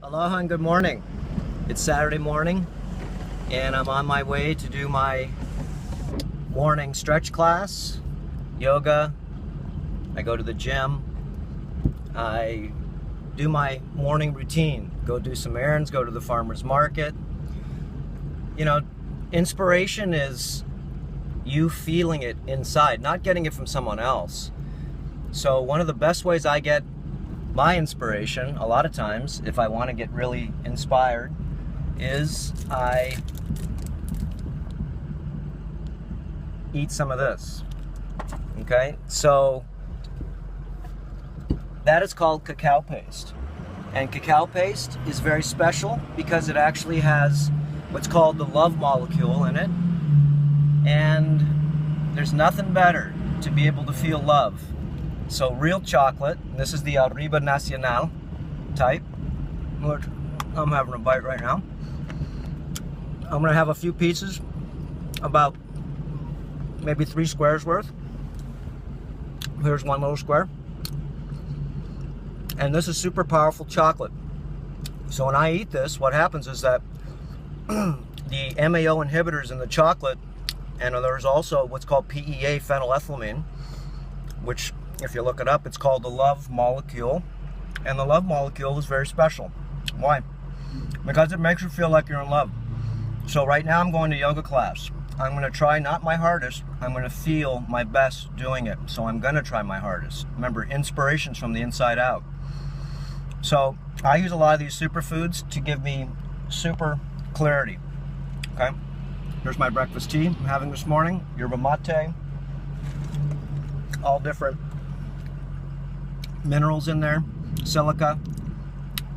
Aloha and good morning. It's Saturday morning and I'm on my way to do my morning stretch class, yoga. I go to the gym. I do my morning routine, go do some errands, go to the farmer's market. You know, inspiration is you feeling it inside, not getting it from someone else. So one of the best ways I get my inspiration, a lot of times, if I want to get really inspired, is I eat some of this. Okay, so that is called cacao paste. And cacao paste is very special because it actually has what's called the love molecule in it. And there's nothing better to be able to feel love. So real chocolate, this is the Arriba National type, which I'm having a bite right now. I'm gonna have a few pieces, about maybe 3 squares worth. Here's one little square. And this is super powerful chocolate. So when I eat this, what happens is that the MAO inhibitors in the chocolate, and there's also what's called PEA, phenylethylamine, which if you look it up, it's called the love molecule. And the love molecule is very special. Why? Because it makes you feel like you're in love. So right now I'm going to yoga class. I'm going to try not my hardest. I'm going to feel my best doing it. So I'm going to try my hardest. Remember, inspiration's from the inside out. So I use a lot of these superfoods to give me super clarity. Okay? Here's my breakfast tea I'm having this morning. Yerba mate. All different minerals in there. Silica,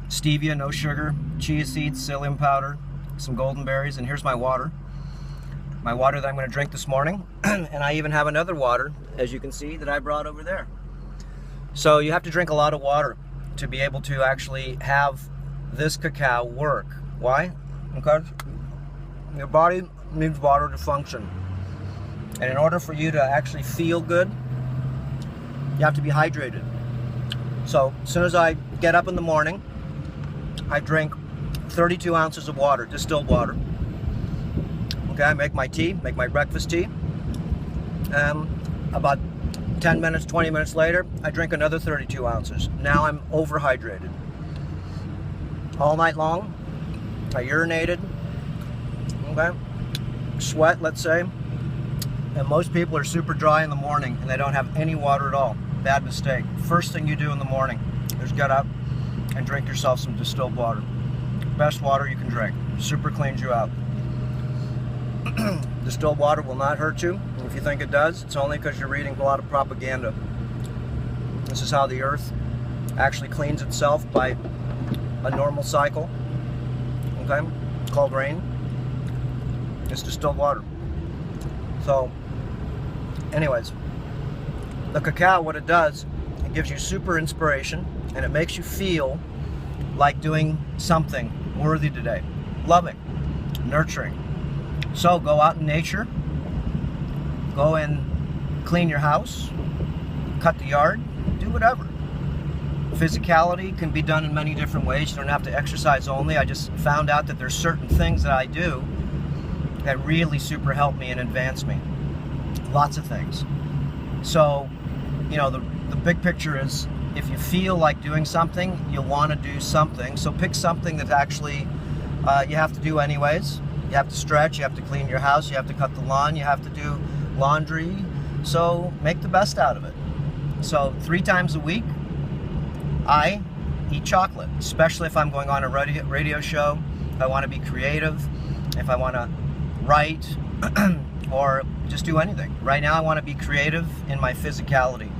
stevia, no sugar, chia seeds, psyllium powder, some golden berries, and here's my water. My water that I'm going to drink this morning. And I even have another water, as you can see, that I brought over there. So you have to drink a lot of water to be able to actually have this cacao work. Why? Because your body needs water to function. And in order for you to actually feel good, you have to be hydrated. So as soon as I get up in the morning, I drink 32 ounces of water, distilled water. Okay, I make my tea, make my breakfast tea. About 10 minutes, 20 minutes later, I drink another 32 ounces. Now I'm overhydrated. All night long, I urinated, okay, sweat, let's say. And most people are super dry in the morning and they don't have any water at all. Bad mistake. First thing you do in the morning is get up and drink yourself some distilled water. Best water you can drink. Super cleans you out. Distilled water will not hurt you. And if you think it does, it's only because you're reading a lot of propaganda. This is how the earth actually cleans itself by a normal cycle. Okay? It's called rain. It's distilled water. So, anyways, the cacao, what it does, it gives you super inspiration and it makes you feel like doing something worthy today. Loving, nurturing. So go out in nature, go and clean your house, cut the yard, do whatever. Physicality can be done in many different ways. You don't have to exercise only. I just found out that there's certain things that I do that really super help me and advance me. Lots of things. So, you know, the big picture is if you feel like doing something, you'll want to do something. So pick something that actually you have to do anyways. You have to stretch, you have to clean your house, you have to cut the lawn, you have to do laundry. So make the best out of it. So 3 times a week, I eat chocolate, especially if I'm going on a radio show, if I want to be creative, if I want to write, or just do anything. Right now I want to be creative in my physicality.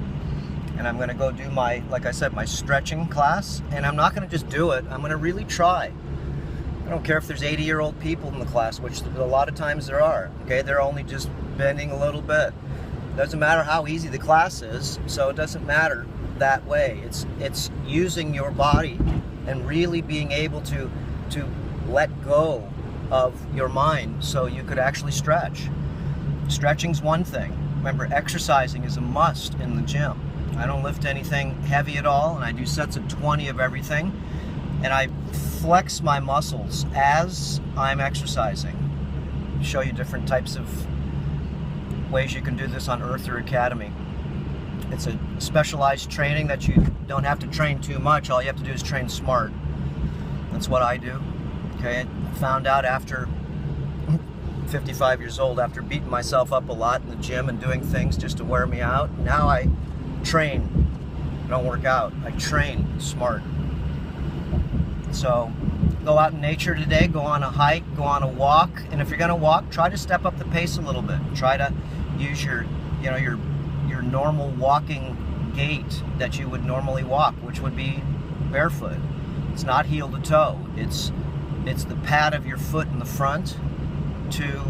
And I'm going to go do my, like I said, my stretching class. And I'm not going to just do it, I'm going to really try. I don't care if there's 80-year-old people in the class, which a lot of times there are. Okay, they're only just bending a little bit. Doesn't matter how easy the class is, so it doesn't matter that way. It's using your body and really being able to let go of your mind so you could actually stretch. Stretching's one thing. Remember, exercising is a must in the gym. I don't lift anything heavy at all, and I do sets of 20 of everything, and I flex my muscles as I'm exercising. Show you different types of ways you can do this on Earther Academy. It's a specialized training that you don't have to train too much. All you have to do is train smart. That's what I do. Okay, I found out after 55 years old, after beating myself up a lot in the gym and doing things just to wear me out. Now I train. I don't work out. I train smart. So go out in nature today, go on a hike, go on a walk, and if you're going to walk, try to step up the pace a little bit. Try to use your normal walking gait that you would normally walk, which would be barefoot. It's not heel to toe. It's the pad of your foot in the front to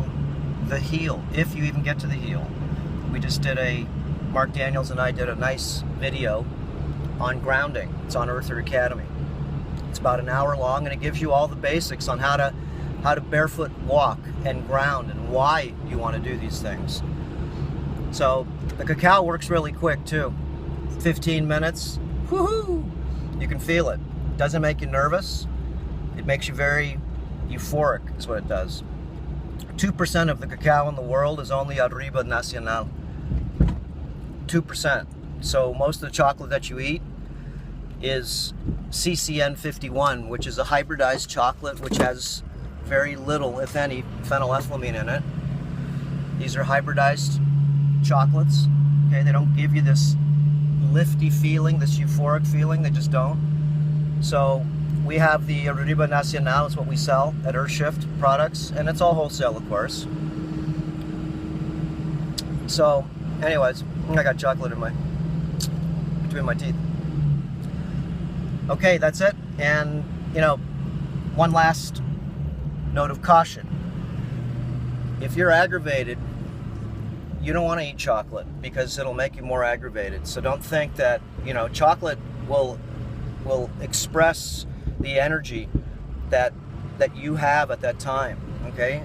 the heel, if you even get to the heel. We just did Mark Daniels and I did a nice video on grounding. It's on Earther Academy. It's about an hour long, and it gives you all the basics on how to barefoot walk and ground and why you want to do these things. So the cacao works really quick too. 15 minutes, woohoo! You can feel it. It doesn't make you nervous. It makes you very euphoric, is what it does. 2% of the cacao in the world is only Arriba National. 2%. So most of the chocolate that you eat is CCN-51, which is a hybridized chocolate which has very little, if any, phenylethylamine in it. These are hybridized chocolates. Okay, they don't give you this lifty feeling, this euphoric feeling. They just don't. So we have the Arriba National, it's what we sell at Earthshift Products, and it's all wholesale, of course. So, anyways, I got chocolate in between my teeth. Okay, that's it. And, one last note of caution. If you're aggravated, you don't want to eat chocolate because it'll make you more aggravated. So don't think that, chocolate will express the energy that you have at that time, okay?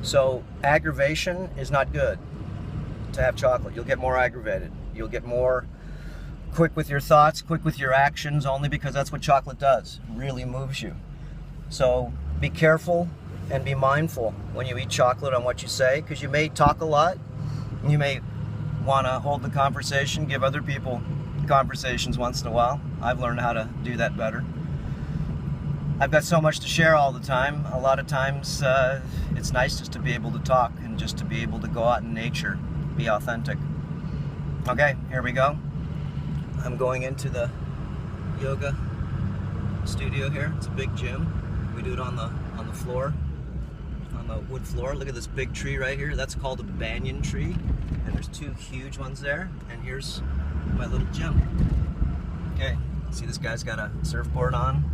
So aggravation is not good to have chocolate. You'll get more aggravated. You'll get more quick with your thoughts, quick with your actions, only because that's what chocolate does. It really moves you. So be careful and be mindful when you eat chocolate on what you say, because you may talk a lot. You may want to hold the conversation, give other people conversations once in a while. I've learned how to do that better. I've got so much to share all the time. A lot of times it's nice just to be able to talk and just to be able to go out in nature, be authentic. Okay, here we go. I'm going into the yoga studio here. It's a big gym. We do it on the floor, on the wood floor. Look at this big tree right here. That's called a banyan tree, and there's two huge ones there. And here's my little gym. Okay, see this guy's got a surfboard on.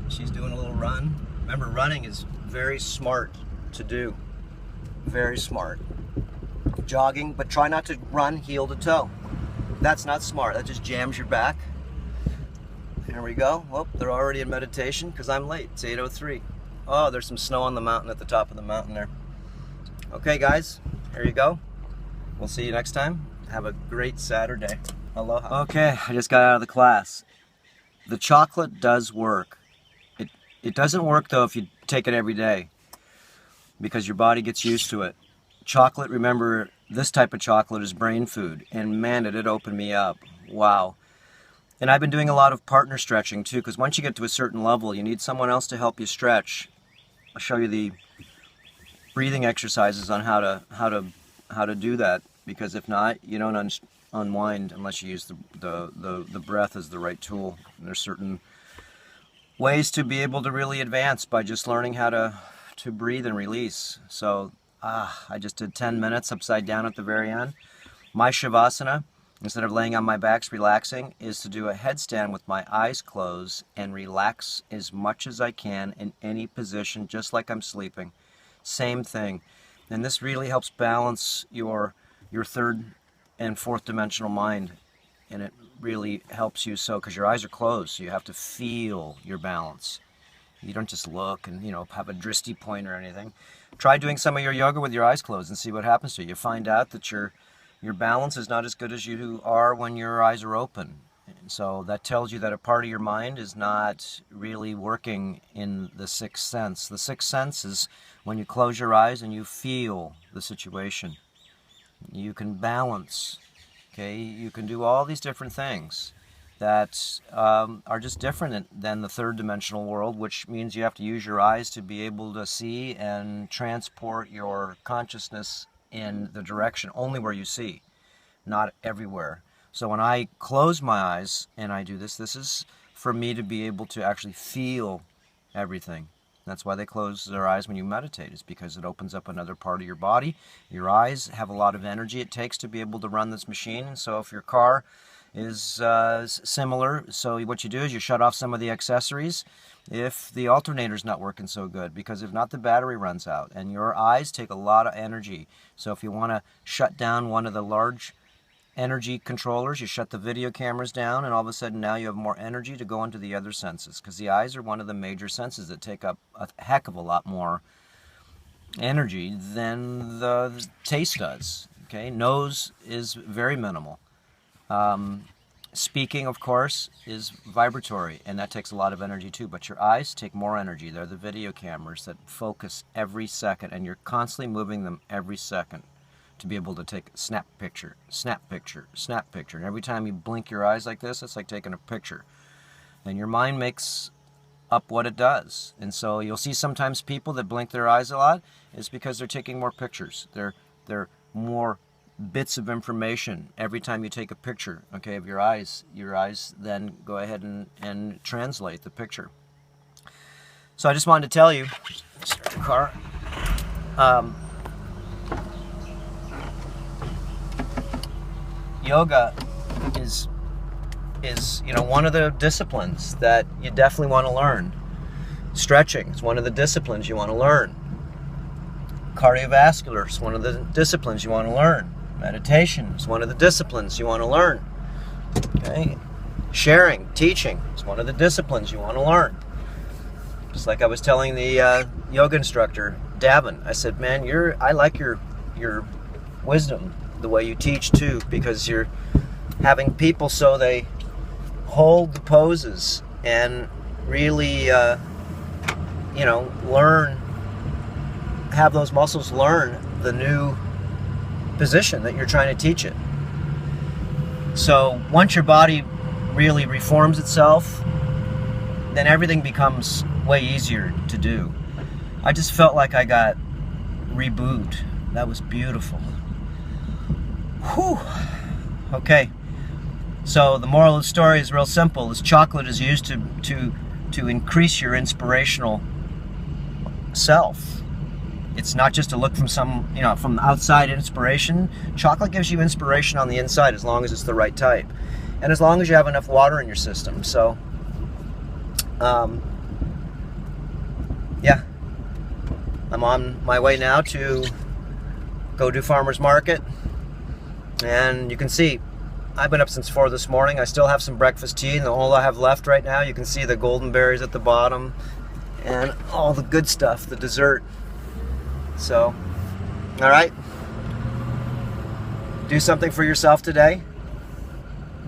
She's doing a little run. Remember, running is very smart to do. Very smart. Jogging, but try not to run heel to toe. That's not smart. That just jams your back. Here we go. Well, they're already in meditation because I'm late. It's 8:03. Oh, there's some snow on the mountain at the top of the mountain there. Okay, guys, here you go. We'll see you next time. Have a great Saturday. Aloha. Okay, I just got out of the class. The chocolate does work. It doesn't work, though, if you take it every day because your body gets used to it. Chocolate, remember, this type of chocolate is brain food, and man, did it open me up. Wow. And I've been doing a lot of partner stretching too, because once you get to a certain level, you need someone else to help you stretch. I'll show you the breathing exercises on how to do that, because if not, you don't unwind unless you use the breath as the right tool. And there's certain ways to be able to really advance by just learning how to breathe and release. So I just did 10 minutes upside down at the very end. My Shavasana, instead of laying on my back relaxing, is to do a headstand with my eyes closed and relax as much as I can in any position, just like I'm sleeping. Same thing. And this really helps balance your third and fourth dimensional mind. And it really helps you because your eyes are closed, so you have to feel your balance. You don't just look and, have a drishti point or anything. Try doing some of your yoga with your eyes closed and see what happens to you. You find out that your balance is not as good as you are when your eyes are open. So that tells you that a part of your mind is not really working in the sixth sense. The sixth sense is when you close your eyes and you feel the situation. You can balance, okay? You can do all these different things that are just different than the third dimensional world, which means you have to use your eyes to be able to see and transport your consciousness in the direction only where you see, not everywhere. So when I close my eyes and I do this, this is for me to be able to actually feel everything. That's why they close their eyes when you meditate, is because it opens up another part of your body. Your eyes have a lot of energy it takes to be able to run this machine. And so if your car is similar, so what you do is you shut off some of the accessories if the alternator's not working so good, because if not, the battery runs out. And your eyes take a lot of energy. So if you want to shut down one of the large energy controllers, you shut the video cameras down, and all of a sudden now you have more energy to go into the other senses, because the eyes are one of the major senses that take up a heck of a lot more energy than the taste does. Okay, nose is very minimal. Speaking, of course, is vibratory, and that takes a lot of energy too, but your eyes take more energy. They're the video cameras that focus every second, and you're constantly moving them every second to be able to take snap picture, snap picture, snap picture. And every time you blink your eyes like this, it's like taking a picture. And your mind makes up what it does. And so you'll see sometimes people that blink their eyes a lot is because they're taking more pictures. They're more bits of information every time you take a picture, okay, of your eyes then go ahead and translate the picture. So I just wanted to tell you, start the car. Yoga is one of the disciplines that you definitely want to learn. Stretching is one of the disciplines you want to learn. Cardiovascular is one of the disciplines you want to learn. Meditation is one of the disciplines you want to learn. Okay? Sharing, teaching is one of the disciplines you want to learn. Just like I was telling the yoga instructor, Davin, I said, man, I like your wisdom, the way you teach too, because you're having people so they hold the poses and really, learn, have those muscles learn the new position that you're trying to teach it. So once your body really reforms itself, then everything becomes way easier to do. I just felt like I got reboot. That was beautiful. Whew. Okay. So the moral of the story is real simple. This chocolate is used to increase your inspirational self. It's not just to look from from outside inspiration. Chocolate gives you inspiration on the inside as long as it's the right type. And as long as you have enough water in your system. So, yeah. I'm on my way now to go do farmer's market. And you can see, I've been up since 4 this morning. I still have some breakfast tea, and all I have left right now, you can see the golden berries at the bottom and all the good stuff, the dessert. So, all right. Do something for yourself today,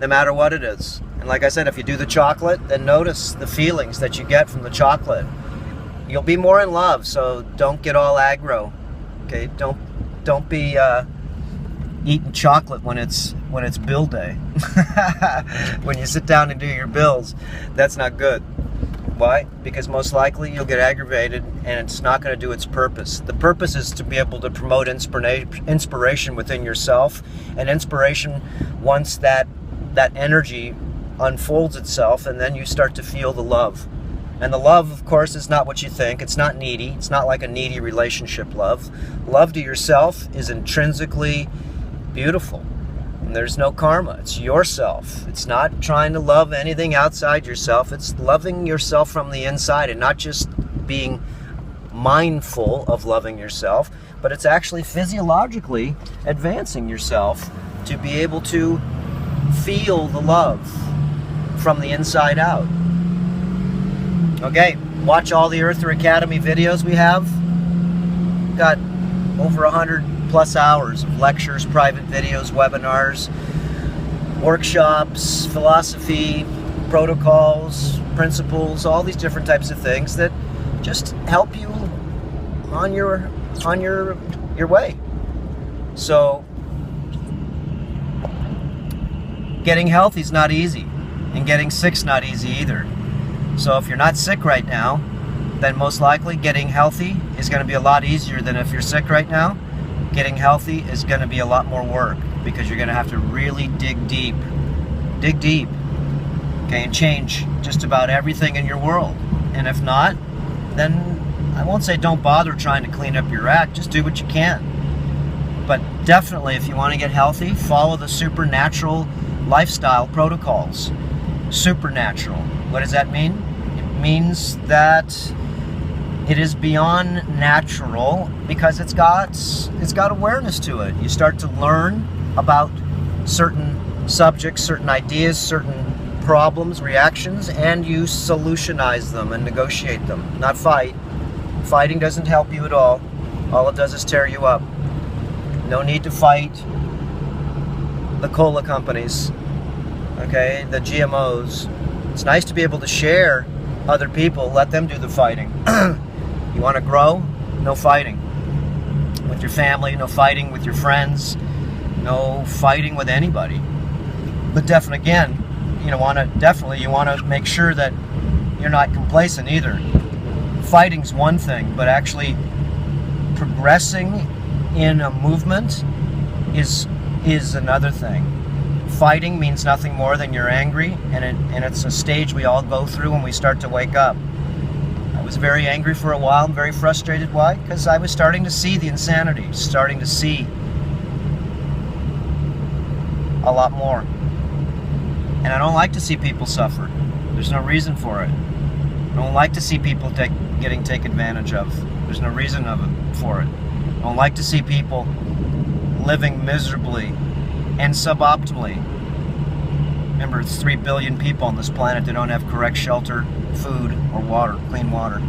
no matter what it is. And like I said, if you do the chocolate, then notice the feelings that you get from the chocolate. You'll be more in love, so don't get all aggro. Okay, don't be eating chocolate when it's bill day. When you sit down and do your bills, that's not good. Why? Because most likely you'll get aggravated and it's not going to do its purpose. The purpose is to be able to promote inspiration within yourself, and inspiration, once that energy unfolds itself, and then you start to feel the love. And the love, of course, is not what you think. It's not needy. It's not like a needy relationship love. Love to yourself is intrinsically beautiful. And there's no karma. It's yourself. It's not trying to love anything outside yourself. It's loving yourself from the inside, and not just being mindful of loving yourself, but it's actually physiologically advancing yourself to be able to feel the love from the inside out. Okay, watch all the Earther Academy videos we have. Got over 100+ hours of lectures, private videos, webinars, workshops, philosophy, protocols, principles, all these different types of things that just help you on your way. So getting healthy is not easy, and getting sick's not easy either. So if you're not sick right now, then most likely getting healthy is going to be a lot easier than if you're sick right now. Getting healthy is going to be a lot more work, because you're going to have to really dig deep, okay, and change just about everything in your world. And if not, then I won't say don't bother trying to clean up your act, just do what you can. But definitely, if you want to get healthy, follow the supernatural lifestyle protocols. Supernatural. What does that mean? It means that it is beyond natural, because it's got awareness to it. You start to learn about certain subjects, certain ideas, certain problems, reactions, and you solutionize them and negotiate them, not fight. Fighting doesn't help you at all. All it does is tear you up. No need to fight the cola companies, okay, the GMOs. It's nice to be able to share other people, let them do the fighting. You want to grow? No fighting with your family, no fighting with your friends, no fighting with anybody. But definitely, again, you want to make sure that you're not complacent either. Fighting's one thing, but actually progressing in a movement is another thing. Fighting means nothing more than you're angry, and it's a stage we all go through when we start to wake up. I was very angry for a while, and very frustrated. Why? Because I was starting to see the insanity, starting to see a lot more. And I don't like to see people suffer. There's no reason for it. I don't like to see people getting taken advantage of. There's no reason for it. I don't like to see people living miserably and suboptimally. Remember, it's 3 billion people on this planet that don't have correct shelter, food, or water, clean water.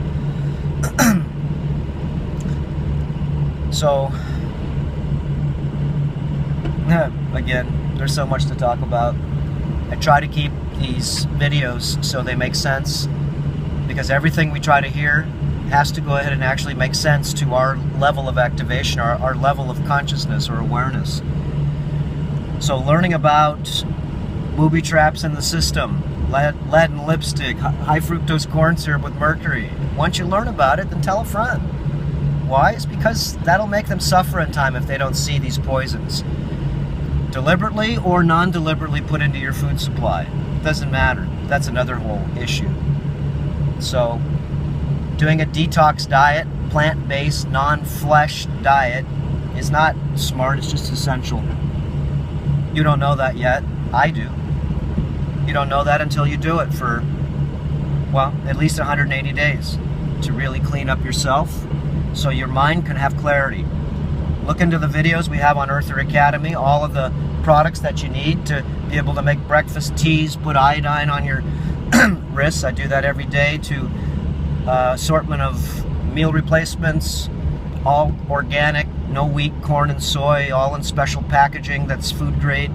So, again, there's so much to talk about. I try to keep these videos so they make sense, because everything we try to hear has to go ahead and actually make sense to our level of activation, our level of consciousness or awareness. So learning about booby traps in the system, lead in lipstick, high fructose corn syrup with mercury. Once you learn about it, then tell a friend. Why? It's because that'll make them suffer in time if they don't see these poisons. Deliberately or non-deliberately put into your food supply. It doesn't matter. That's another whole issue. So, doing a detox diet, plant-based, non-flesh diet, is not smart, it's just essential. You don't know that yet. I do. You don't know that until you do it for, well, at least 180 days to really clean up yourself so your mind can have clarity. Look into the videos we have on Earther Academy, all of the products that you need to be able to make breakfast teas, put iodine on your wrists. I do that every day, to assortment of meal replacements, all organic, no wheat, corn, and soy, all in special packaging that's food grade.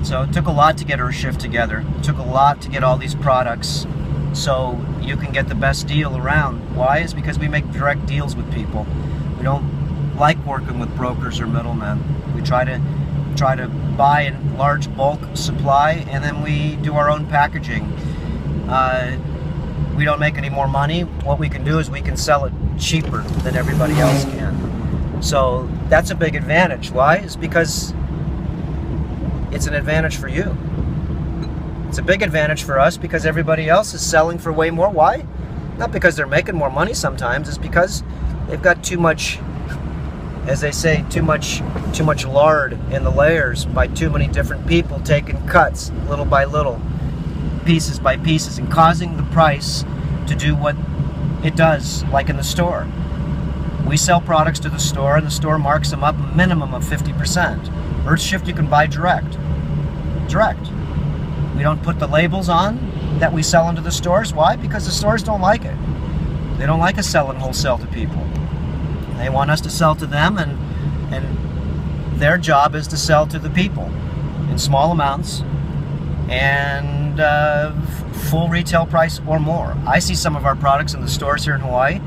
So it took a lot to get our shift together. It took a lot to get all these products so you can get the best deal around. Why? Is because we make direct deals with people. We don't like working with brokers or middlemen. We try to buy in large bulk supply, and then we do our own packaging. We don't make any more money. What we can do is we can sell it cheaper than everybody else can. So that's a big advantage. Why? It's because it's an advantage for you. It's a big advantage for us because everybody else is selling for way more. Why? Not because they're making more money sometimes. It's because they've got too much, as they say, too much lard in the layers by too many different people taking cuts little by little, pieces by pieces, and causing the price to do what it does, like in the store. We sell products to the store, and the store marks them up a minimum of 50%. Earthshift you can buy direct. We don't put the labels on that we sell into the stores. Why? Because the stores don't like it. They don't like us selling wholesale to people. They want us to sell to them, and their job is to sell to the people. in small amounts and full retail price or more. I see some of our products in the stores here in Hawaii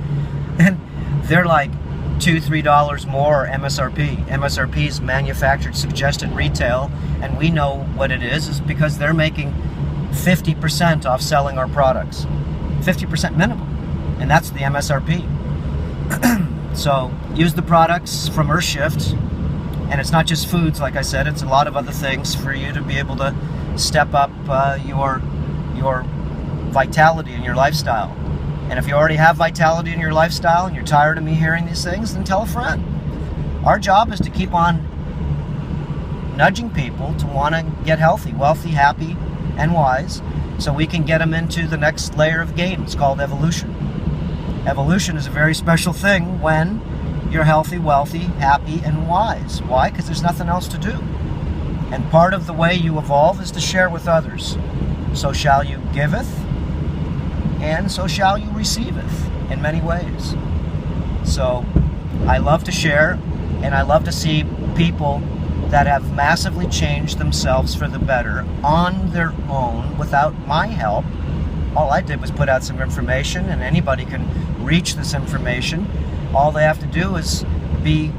and they're like $2-3 more MSRP. MSRP is manufactured suggested retail, and we know what it is because they're making 50% off selling our products. 50% minimum, and that's the MSRP. So use the products from Earthshift, and it's not just foods, like I said, it's a lot of other things for you to be able to step up your vitality in your lifestyle. And if you already have vitality in your lifestyle and you're tired of me hearing these things, then tell a friend. Our job is to keep on nudging people to want to get healthy, wealthy, happy, and wise, so we can get them into the next layer of game. It's called evolution. Evolution is a very special thing when you're healthy, wealthy, happy, and wise. Why? Because there's nothing else to do. And part of the way you evolve is to share with others. So shall you giveth, and so shall you receiveth, in many ways. So I love to share, and I love to see people that have massively changed themselves for the better on their own without my help. All I did was put out some information, and anybody can reach this information. All they have to do is be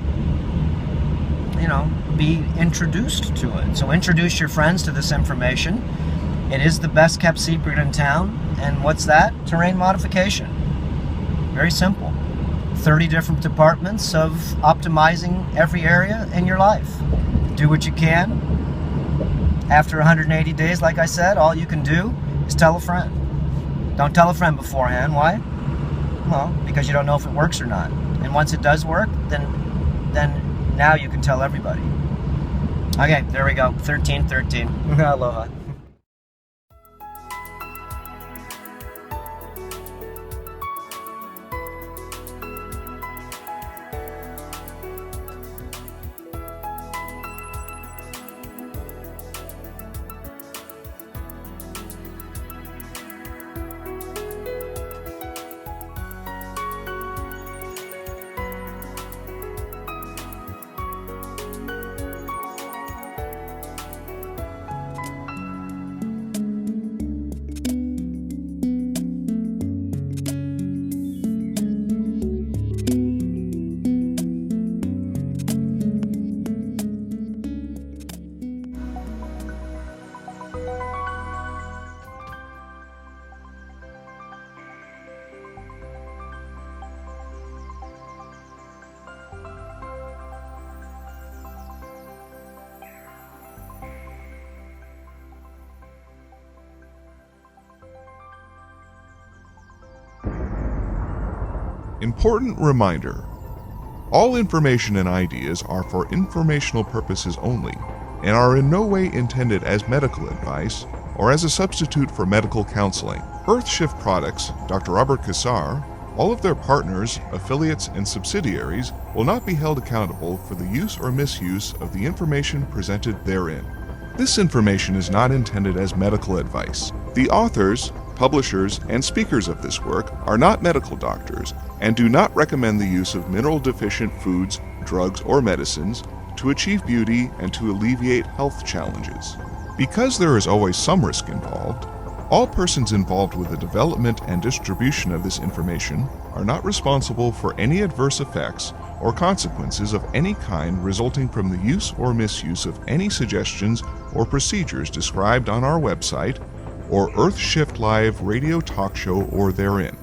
introduced to it. So introduce your friends to this information. It is the best kept secret in town. And what's that? Terrain modification. Very simple. 30 different departments of optimizing every area in your life. Do what you can. After 180 days, like I said, all you can do is tell a friend. Don't tell a friend beforehand. Why? Well, because you don't know if it works or not. And once it does work, then now you can tell everybody. Okay, there we go. 1313. Aloha. Important reminder: all information and ideas are for informational purposes only and are in no way intended as medical advice or as a substitute for medical counseling. Earthshift Products, Dr. Robert Cassar, all of their partners, affiliates, and subsidiaries will not be held accountable for the use or misuse of the information presented therein. This information is not intended as medical advice. The authors, publishers, and speakers of this work are not medical doctors and do not recommend the use of mineral-deficient foods, drugs, or medicines to achieve beauty and to alleviate health challenges. Because there is always some risk involved, all persons involved with the development and distribution of this information are not responsible for any adverse effects or consequences of any kind resulting from the use or misuse of any suggestions or procedures described on our website or Earthshift Live radio talk show or therein.